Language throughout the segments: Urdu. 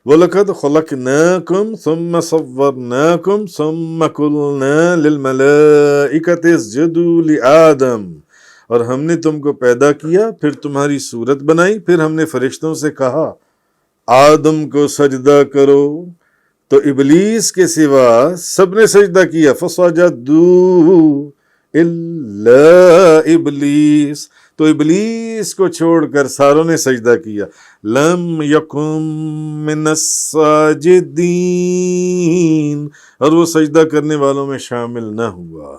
وَلَقَدْ خَلَقْنَاكُمْ ثُمَّ صَوَّرْنَاكُمْ ثُمَّ قُلْنَا لِلْمَلَائِكَةِ اسْجُدُوا لِآدَمَ، اور ہم نے تم کو پیدا کیا، پھر تمہاری صورت بنائی، پھر ہم نے فرشتوں سے کہا آدم کو سجدہ کرو، تو ابلیس کے سوا سب نے سجدہ کیا، فَسَجَدُوا إِلَّا ابلیس، تو ابلیس کو چھوڑ کر ساروں نے سجدہ کیا، لم یکم من الساجدین، اور وہ سجدہ کرنے والوں میں شامل نہ ہوا۔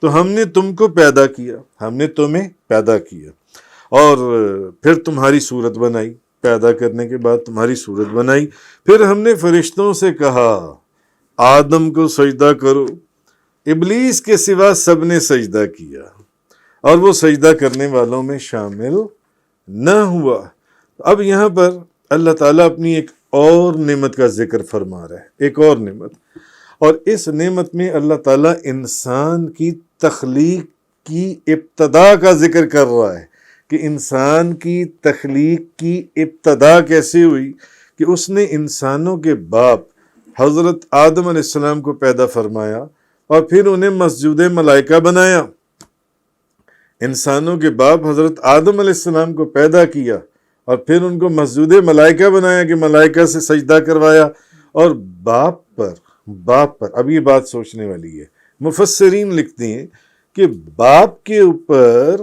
تو ہم نے تم کو پیدا کیا، ہم نے تمہیں پیدا کیا، اور پھر تمہاری صورت بنائی، پیدا کرنے کے بعد تمہاری صورت بنائی، پھر ہم نے فرشتوں سے کہا آدم کو سجدہ کرو، ابلیس کے سوا سب نے سجدہ کیا، اور وہ سجدہ کرنے والوں میں شامل نہ ہوا۔ اب یہاں پر اللہ تعالیٰ اپنی ایک اور نعمت کا ذکر فرما رہا ہے، ایک اور نعمت، اور اس نعمت میں اللہ تعالیٰ انسان کی تخلیق کی ابتدا کا ذکر کر رہا ہے، کہ انسان کی تخلیق کی ابتدا کیسے ہوئی، کہ اس نے انسانوں کے باپ حضرت آدم علیہ السلام کو پیدا فرمایا، اور پھر انہیں مسجود ملائکہ بنایا۔ انسانوں کے باپ حضرت آدم علیہ السلام کو پیدا کیا، اور پھر ان کو مسجود ملائکہ بنایا، کہ ملائکہ سے سجدہ کروایا، اور باپ پر اب یہ بات سوچنے والی ہے، مفسرین لکھتے ہیں کہ باپ کے اوپر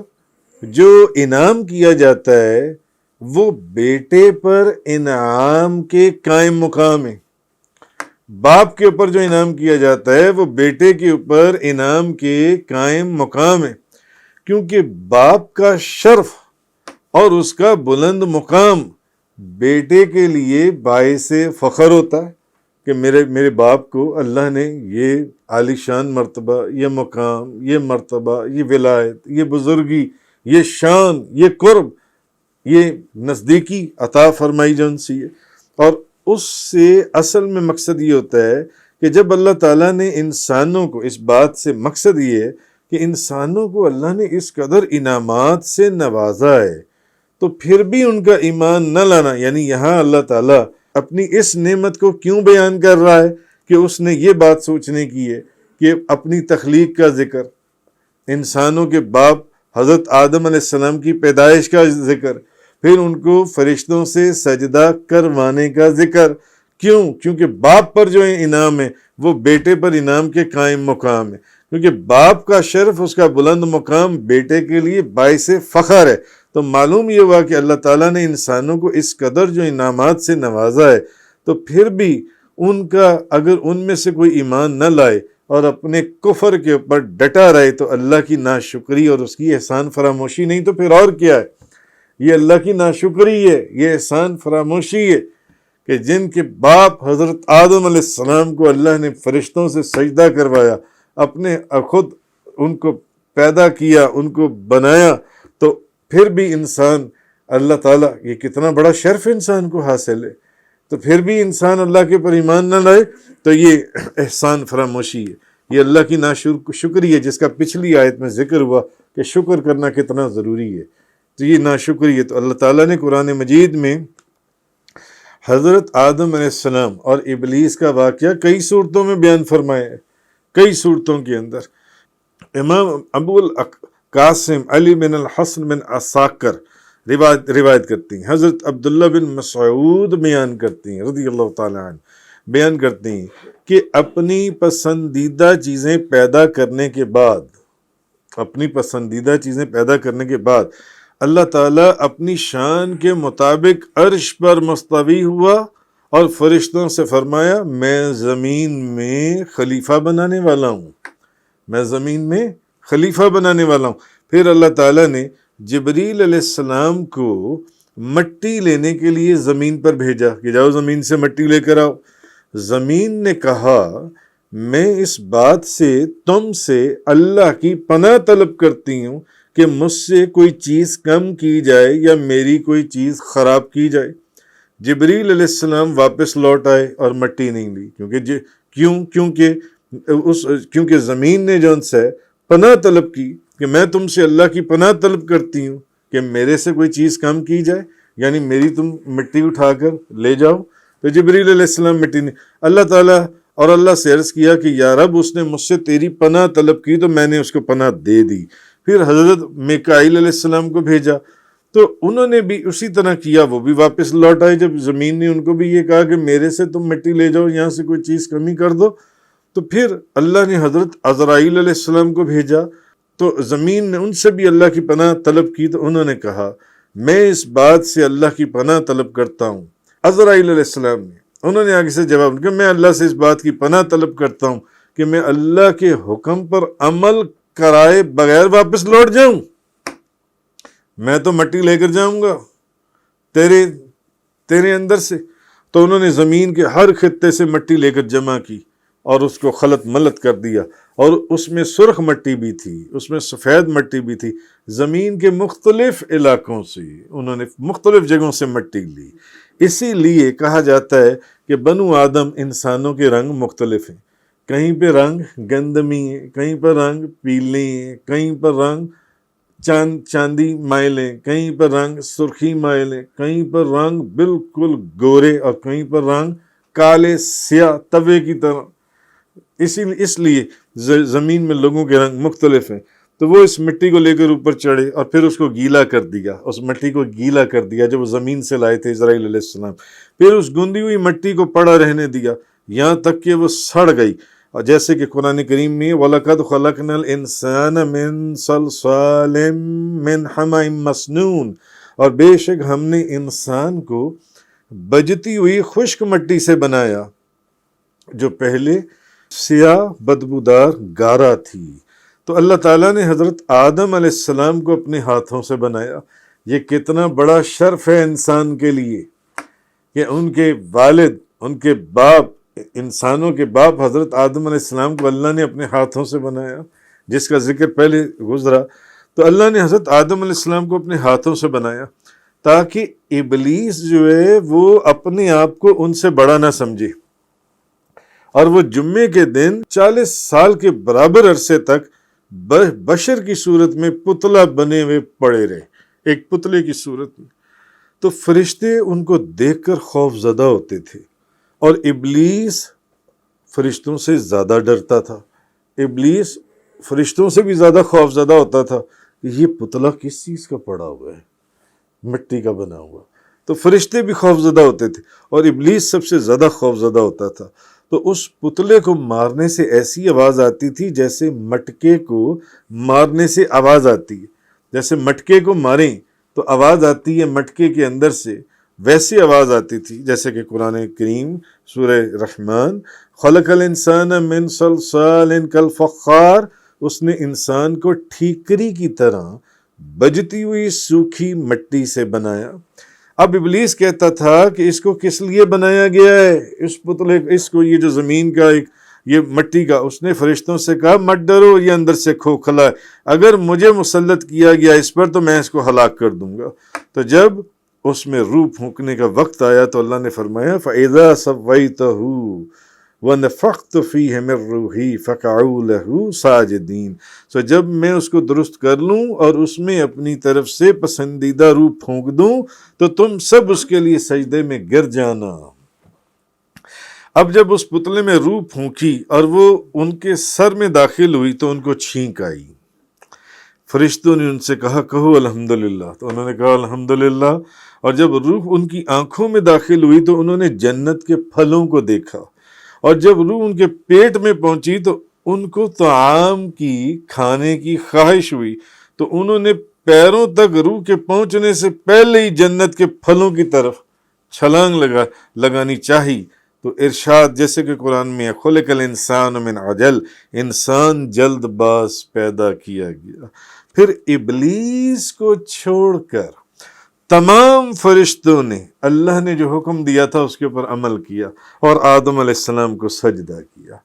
جو انعام کیا جاتا ہے وہ بیٹے پر انعام کے قائم مقام ہے۔ باپ کے اوپر جو انعام کیا جاتا ہے وہ بیٹے کے اوپر انعام کے قائم مقام ہے، کیونکہ باپ کا شرف اور اس کا بلند مقام بیٹے کے لیے باعث فخر ہوتا ہے، کہ میرے باپ کو اللہ نے یہ عالی شان مرتبہ، یہ مقام، یہ مرتبہ، یہ ولایت، یہ بزرگی، یہ شان، یہ قرب، یہ نزدیکی عطا فرمائی جو ان سے ہے۔ اور اس سے اصل میں مقصد یہ ہوتا ہے کہ جب اللہ تعالیٰ نے انسانوں کو، اس بات سے مقصد یہ ہے کہ انسانوں کو اللہ نے اس قدر انعامات سے نوازا ہے، تو پھر بھی ان کا ایمان نہ لانا، یعنی یہاں اللہ تعالیٰ اپنی اس نعمت کو کیوں بیان کر رہا ہے، کہ اس نے یہ بات سوچنے کی ہے کہ اپنی تخلیق کا ذکر، انسانوں کے باپ حضرت آدم علیہ السلام کی پیدائش کا ذکر، پھر ان کو فرشتوں سے سجدہ کروانے کا ذکر، کیونکہ باپ پر جو انعام ہے وہ بیٹے پر انعام کے قائم مقام ہے، کیونکہ باپ کا شرف، اس کا بلند مقام بیٹے کے لیے باعث فخر ہے۔ تو معلوم یہ ہوا کہ اللہ تعالیٰ نے انسانوں کو اس قدر جو انعامات سے نوازا ہے، تو پھر بھی ان کا اگر ان میں سے کوئی ایمان نہ لائے اور اپنے کفر کے اوپر ڈٹا رہے، تو اللہ کی ناشکری اور اس کی احسان فراموشی نہیں تو پھر اور کیا ہے؟ یہ اللہ کی ناشکری ہے، یہ احسان فراموشی ہے، کہ جن کے باپ حضرت آدم علیہ السلام کو اللہ نے فرشتوں سے سجدہ کروایا، اپنے خود ان کو پیدا کیا، ان کو بنایا، تو پھر بھی انسان، اللہ تعالیٰ، یہ کتنا بڑا شرف انسان کو حاصل ہے، تو پھر بھی انسان اللہ کے پر ایمان نہ لائے، تو یہ احسان فراموشی ہے، یہ اللہ کی ناشکری ہے، جس کا پچھلی آیت میں ذکر ہوا کہ شکر کرنا کتنا ضروری ہے، تو یہ ناشکری ہے۔ تو اللہ تعالیٰ نے قرآن مجید میں حضرت آدم علیہ السلام اور ابلیس کا واقعہ کئی صورتوں میں بیان فرمایا ہے، کئی صورتوں کے اندر۔ امام ابو القاسم علی بن الحسن بن عساکر روایت کرتی ہیں، حضرت عبداللہ بن مسعود بیان کرتی ہیں رضی اللہ تعالیٰ عنہ، بیان کرتی ہیں کہ اپنی پسندیدہ چیزیں پیدا کرنے کے بعد، اللہ تعالیٰ اپنی شان کے مطابق عرش پر مستوی ہوا اور فرشتوں سے فرمایا میں زمین میں خلیفہ بنانے والا ہوں، میں زمین میں خلیفہ بنانے والا ہوں۔ پھر اللہ تعالیٰ نے جبریل علیہ السلام کو مٹی لینے کے لیے زمین پر بھیجا کہ جاؤ زمین سے مٹی لے کر آؤ۔ زمین نے کہا میں اس بات سے تم سے اللہ کی پناہ طلب کرتی ہوں کہ مجھ سے کوئی چیز کم کی جائے یا میری کوئی چیز خراب کی جائے۔ جبریل علیہ السلام واپس لوٹ آئے اور مٹی نہیں لی، کیونکہ زمین نے جو ان سے پناہ طلب کی کہ میں تم سے اللہ کی پناہ طلب کرتی ہوں کہ میرے سے کوئی چیز کم کی جائے، یعنی میری تم مٹی اٹھا کر لے جاؤ تو جبریل علیہ السلام مٹی نہیں، اللہ تعالیٰ اور اللہ سے عرض کیا کہ یا رب اس نے مجھ سے تیری پناہ طلب کی تو میں نے اس کو پناہ دے دی۔ پھر حضرت میکائیل علیہ السلام کو بھیجا تو انہوں نے بھی اسی طرح کیا، وہ بھی واپس لوٹ آئے۔ جب زمین نے ان کو بھی یہ کہا کہ میرے سے تم مٹی لے جاؤ، یہاں سے کوئی چیز کمی کر دو، تو پھر اللہ نے حضرت عزرائیل علیہ السلام کو بھیجا تو زمین نے ان سے بھی اللہ کی پناہ طلب کی، تو انہوں نے کہا میں اس بات سے اللہ کی پناہ طلب کرتا ہوں۔ عزرائیل علیہ السلام نے انہوں نے آگے سے جواب دیا کہ میں اللہ سے اس بات کی پناہ طلب کرتا ہوں کہ میں اللہ کے حکم پر عمل کرائے بغیر واپس لوٹ جاؤں، میں تو مٹی لے کر جاؤں گا تیرے اندر سے۔ تو انہوں نے زمین کے ہر خطے سے مٹی لے کر جمع کی اور اس کو خلط ملط کر دیا، اور اس میں سرخ مٹی بھی تھی، اس میں سفید مٹی بھی تھی، زمین کے مختلف علاقوں سے انہوں نے مختلف جگہوں سے مٹی لی۔ اسی لیے کہا جاتا ہے کہ بنو آدم انسانوں کے رنگ مختلف ہیں، کہیں پہ رنگ گندمی ہے، کہیں پر رنگ پیلے ہیں، کہیں پر رنگ چاندی مائل ہیں، کہیں پر رنگ سرخی مائل ہیں، کہیں پر رنگ بالکل گورے، اور کہیں پر رنگ کالے سیاہ توے کی طرح۔ اس لیے زمین میں لوگوں کے رنگ مختلف ہیں۔ تو وہ اس مٹی کو لے کر اوپر چڑھے اور پھر اس کو گیلا کر دیا، اس مٹی کو گیلا کر دیا جو وہ زمین سے لائے تھے اسرائیل علیہ السلام۔ پھر اس گندی ہوئی مٹی کو پڑا رہنے دیا یہاں تک کہ وہ سڑ گئی، اور جیسے کہ قرآن کریم میں وَلَقَدْ خَلَقْنَا الْإِنسَانَ مِنْ صَلْصَالٍ مِنْ حَمَإٍ مَسْنُونٍ، اور بے شک ہم نے انسان کو بجتی ہوئی خشک مٹی سے بنایا جو پہلے سیاہ بدبودار گارا تھی۔ تو اللہ تعالیٰ نے حضرت آدم علیہ السلام کو اپنے ہاتھوں سے بنایا۔ یہ کتنا بڑا شرف ہے انسان کے لیے کہ ان کے والد، ان کے باپ، انسانوں کے باپ حضرت آدم علیہ السلام کو اللہ نے اپنے ہاتھوں سے بنایا، جس کا ذکر پہلے گزرا۔ تو اللہ نے حضرت آدم علیہ السلام کو اپنے ہاتھوں سے بنایا تاکہ ابلیس جو ہے وہ اپنے آپ کو ان سے بڑا نہ سمجھے، اور وہ جمعے کے دن 40 سال کے برابر عرصے تک بشر کی صورت میں پتلا بنے ہوئے پڑے رہے، ایک پتلے کی صورت میں۔ تو فرشتے ان کو دیکھ کر خوف زدہ ہوتے تھے، اور ابلیس فرشتوں سے زیادہ ڈرتا تھا، ابلیس فرشتوں سے بھی زیادہ خوف زدہ ہوتا تھا کہ یہ پتلا کس چیز کا پڑا ہوا ہے، مٹی کا بنا ہوا۔ تو فرشتے بھی خوف زدہ ہوتے تھے اور ابلیس سب سے زیادہ خوف زدہ ہوتا تھا۔ تو اس پتلے کو مارنے سے ایسی آواز آتی تھی جیسے مٹکے کو مارنے سے آواز آتی ہے، جیسے مٹکے کو ماریں تو آواز آتی ہے مٹکے کے اندر سے، ویسی آواز آتی تھی جیسے کہ قرآن کریم سورہ رحمان خلق الانسان من صلصال کالفخار، اس نے انسان کو ٹھیکری کی طرح بجتی ہوئی سوکھی مٹی سے بنایا۔ اب ابلیس کہتا تھا کہ اس کو کس لیے بنایا گیا ہے، اس پتلے، اس کو، یہ جو زمین کا ایک یہ مٹی کا، اس نے فرشتوں سے کہا مت ڈرو، یہ اندر سے کھوکھلا ہے، اگر مجھے مسلط کیا گیا اس پر تو میں اس کو ہلاک کر دوں گا۔ تو جب اس میں روح پھونکنے کا وقت آیا تو اللہ نے فرمایا فَإِذَا سَوَّيْتَهُ وَنَفَخْتُ فِيهِ مِن رُّوحِي فَقَعُوا لَهُ سَاجِدِينَ، سو جب میں اس کو درست کر لوں اور اس میں اپنی طرف سے پسندیدہ روح پھونک دوں تو تم سب اس کے لیے سجدے میں گر جانا۔ اب جب اس پتلے میں روح پھونکی اور وہ ان کے سر میں داخل ہوئی تو ان کو چھینک آئی۔ فرشتوں نے ان سے کہا کہو الحمدللہ، تو انہوں نے کہا الحمدللہ، اور جب روح ان کی آنکھوں میں داخل ہوئی تو انہوں نے جنت کے پھلوں کو دیکھا، اور جب روح ان کے پیٹ میں پہنچی تو ان کو طعام کی کھانے کی خواہش ہوئی، تو انہوں نے پیروں تک روح کے پہنچنے سے پہلے ہی جنت کے پھلوں کی طرف چھلانگ لگانی چاہی۔ تو ارشاد جیسے کہ قرآن میں خلق الانسان من عجل، انسان جلد باز پیدا کیا گیا۔ پھر ابلیس کو چھوڑ کر تمام فرشتوں نے اللہ نے جو حکم دیا تھا اس کے اوپر عمل کیا اور آدم علیہ السلام کو سجدہ کیا۔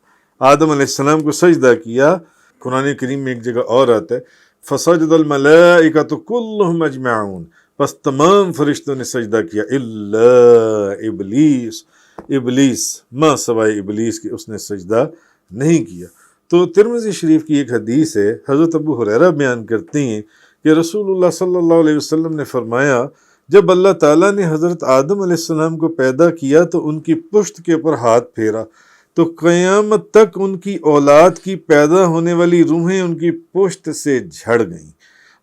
آدم علیہ السلام کو سجدہ کیا۔ قرآن کریم میں ایک جگہ اور آتا ہے فسجد الملائکۃ کلہم اجمعون، بس تمام فرشتوں نے سجدہ کیا الا ابلیس، ابلیس ما سوائے ابلیس کے، اس نے سجدہ نہیں کیا۔ تو ترمذی شریف کی ایک حدیث ہے، حضرت ابو ہریرہ بیان کرتے ہیں کہ رسول اللہ صلی اللہ علیہ وسلم نے فرمایا جب اللہ تعالیٰ نے حضرت آدم علیہ السلام کو پیدا کیا تو ان کی پشت کے اوپر ہاتھ پھیرا تو قیامت تک ان کی اولاد کی پیدا ہونے والی روحیں ان کی پشت سے جھڑ گئیں،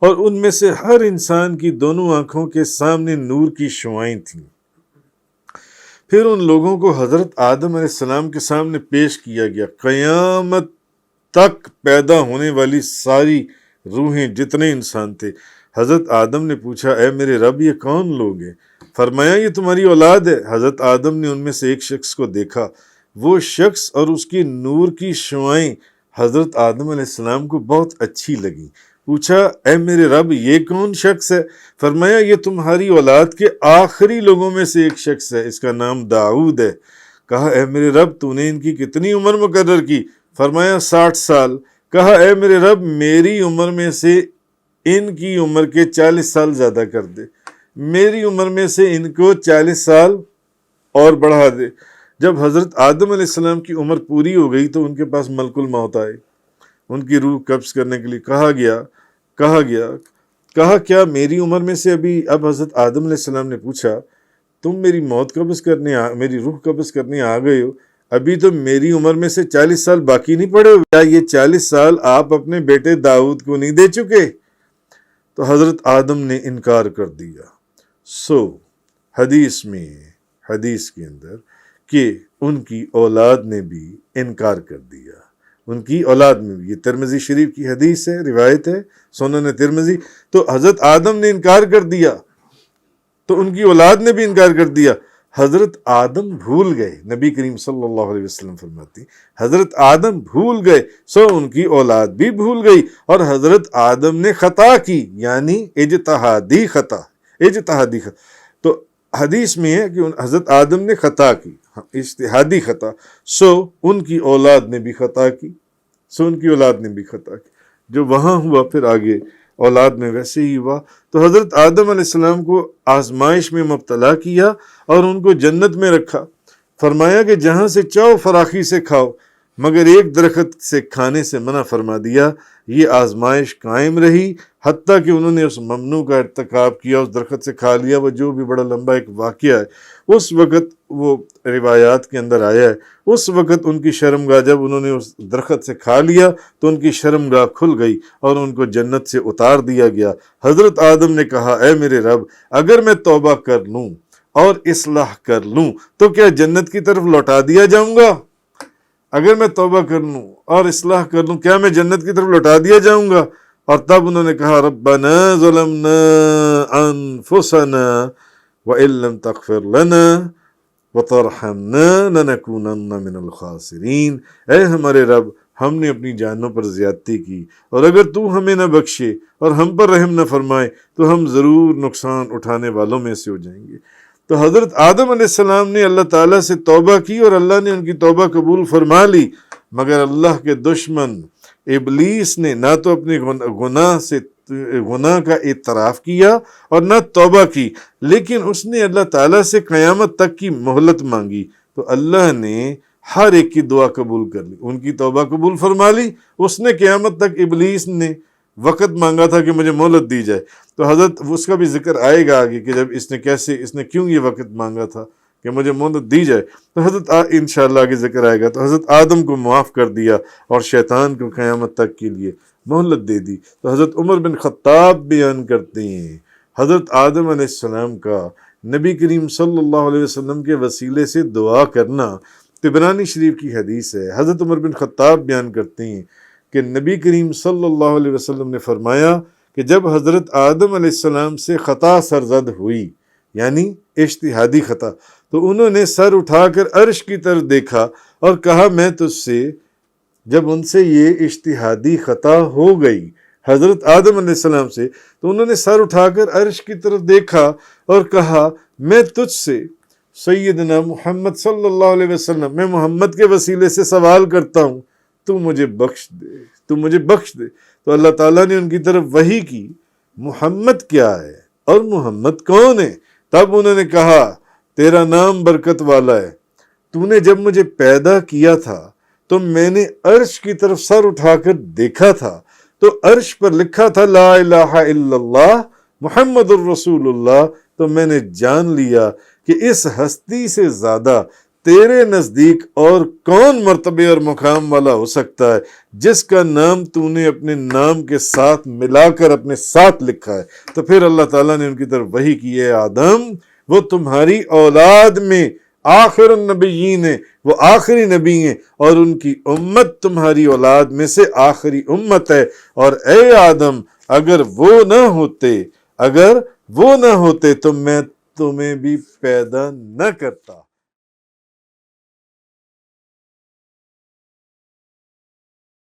اور ان میں سے ہر انسان کی دونوں آنکھوں کے سامنے نور کی شعائیں تھیں۔ پھر ان لوگوں کو حضرت آدم علیہ السلام کے سامنے پیش کیا گیا۔ قیامت تک پیدا ہونے والی ساری روحیں، جتنے انسان تھے، حضرت آدم نے پوچھا اے میرے رب یہ کون لوگ ہیں؟ فرمایا یہ تمہاری اولاد ہے۔ حضرت آدم نے ان میں سے ایک شخص کو دیکھا، وہ شخص اور اس کی نور کی شعائیں حضرت آدم علیہ السلام کو بہت اچھی لگیں۔ پوچھا اے میرے رب یہ کون شخص ہے؟ فرمایا یہ تمہاری اولاد کے آخری لوگوں میں سے ایک شخص ہے، اس کا نام داؤد ہے۔ کہا اے میرے رب تو نے ان کی کتنی عمر مقرر کی؟ فرمایا 60 سال۔ کہا اے میرے رب میری عمر میں سے ان کی عمر کے 40 سال زیادہ کر دے، میری عمر میں سے ان کو 40 سال اور بڑھا دے۔ جب حضرت آدم علیہ السلام کی عمر پوری ہو گئی تو ان کے پاس ملک الموت آئے، ان کی روح قبض کرنے کے لیے کہا کیا میری عمر میں سے اب حضرت آدم علیہ السلام نے پوچھا تم میری میری روح قبض کرنے آ گئے ہو، ابھی تو میری عمر میں سے 40 سال باقی نہیں پڑے ہوئے، کیا یہ 40 سال آپ اپنے بیٹے داؤد کو نہیں دے چکے؟ تو حضرت آدم نے انکار کر دیا۔ حدیث کے اندر کہ ان کی اولاد نے بھی انکار کر دیا، ان کی اولاد میں بھی، یہ ترمذی شریف کی حدیث ہے، روایت ہے، سنن ترمذی۔ تو حضرت آدم نے انکار کر دیا تو ان کی اولاد نے بھی انکار کر دیا۔ حضرت آدم بھول گئے، نبی کریم صلی اللہ علیہ وسلم فرماتی حضرت آدم بھول گئے سو ان کی اولاد بھی بھول گئی، اور حضرت آدم نے خطا کی، یعنی اجتہادی خطا۔ تو حدیث میں ہے کہ حضرت آدم نے خطا کی، اجتہادی خطا، سو ان کی اولاد نے بھی خطا کی، جو وہاں ہوا پھر آگے اولاد میں ویسے ہی ہوا۔ تو حضرت آدم علیہ السلام کو آزمائش میں مبتلا کیا اور ان کو جنت میں رکھا، فرمایا کہ جہاں سے چاہو فراخی سے کھاؤ، مگر ایک درخت سے کھانے سے منع فرما دیا۔ یہ آزمائش قائم رہی حتیٰ کہ انہوں نے اس ممنوع کا ارتکاب کیا، اس درخت سے کھا لیا، وہ جو بھی بڑا لمبا ایک واقعہ ہے، اس وقت وہ روایات کے اندر آیا ہے، اس وقت ان کی شرمگاہ، جب انہوں نے اس درخت سے کھا لیا تو ان کی شرمگاہ کھل گئی اور ان کو جنت سے اتار دیا گیا۔ حضرت آدم نے کہا اے میرے رب اگر میں توبہ کر لوں اور اصلاح کر لوں تو کیا جنت کی طرف لوٹا دیا جاؤں گا؟ اگر میں توبہ کر لوں اور اصلاح کر لوں کیا میں جنت کی طرف لوٹا دیا جاؤں گا؟ اور تب انہوں نے کہا ربنا ظلمنا انفسنا وان لم تغفر لنا وترحمنا لنکونن من الخاسرین۔ اے ہمارے رب ہم نے اپنی جانوں پر زیادتی کی، اور اگر تو ہمیں نہ بخشے اور ہم پر رحم نہ فرمائے تو ہم ضرور نقصان اٹھانے والوں میں سے ہو جائیں گے۔ تو حضرت آدم علیہ السلام نے اللہ تعالیٰ سے توبہ کی اور اللہ نے ان کی توبہ قبول فرما لی، مگر اللہ کے دشمن ابلیس نے نہ تو اپنے گناہ کا اعتراف کیا اور نہ توبہ کی، لیکن اس نے اللہ تعالیٰ سے قیامت تک کی مہلت مانگی، تو اللہ نے ہر ایک کی دعا قبول کر لی، ان کی توبہ قبول فرما لی۔ اس نے قیامت تک، ابلیس نے وقت مانگا تھا کہ مجھے مہلت دی جائے، تو حضرت اس کا بھی ذکر آئے گا آگے کہ جب اس نے کیوں یہ وقت مانگا تھا کہ مجھے مہلت دی جائے، تو حضرت انشاءاللہ آگے ذکر آئے گا۔ تو حضرت آدم کو معاف کر دیا اور شیطان کو قیامت تک کے لیے مہلت دے دی۔ تو حضرت عمر بن خطاب بیان کرتے ہیں حضرت آدم علیہ السلام کا نبی کریم صلی اللہ علیہ وسلم کے وسیلے سے دعا کرنا، طبرانی شریف کی حدیث ہے۔ حضرت عمر بن خطاب بیان کرتے ہیں کہ نبی کریم صلی اللہ علیہ وسلم نے فرمایا کہ جب حضرت آدم علیہ السلام سے خطا سرزد ہوئی، یعنی اجتہادی خطا، تو انہوں نے سر اٹھا کر عرش کی طرف دیکھا اور کہا میں تجھ سے، جب ان سے یہ اجتہادی خطا ہو گئی حضرت آدم علیہ السلام سے، تو انہوں نے سر اٹھا کر عرش کی طرف دیکھا اور کہا میں تجھ سے سیدنا محمد صلی اللہ علیہ وسلم، میں محمد کے وسیلے سے سوال کرتا ہوں، تو مجھے بخش دے۔ تو اللہ تعالیٰ نے ان کی طرف وحی کی محمد کیا ہے اور محمد کون ہے؟ تب انہوں نے کہا تیرا نام برکت والا ہے، تو نے جب مجھے پیدا کیا تھا تو میں نے عرش کی طرف سر اٹھا کر دیکھا تھا، تو عرش پر لکھا تھا لا الہ الا اللہ محمد الرسول اللہ، تو میں نے جان لیا کہ اس ہستی سے زیادہ تیرے نزدیک اور کون مرتبے اور مقام والا ہو سکتا ہے جس کا نام تو نے اپنے نام کے ساتھ ملا کر اپنے ساتھ لکھا ہے۔ تو پھر اللہ تعالیٰ نے ان کی طرف وحی کی ہے آدم وہ تمہاری اولاد میں آخر النبیین ہیں، وہ آخری نبی ہیں، اور ان کی امت تمہاری اولاد میں سے آخری امت ہے، اور اے آدم اگر وہ نہ ہوتے تو میں تمہیں بھی پیدا نہ کرتا۔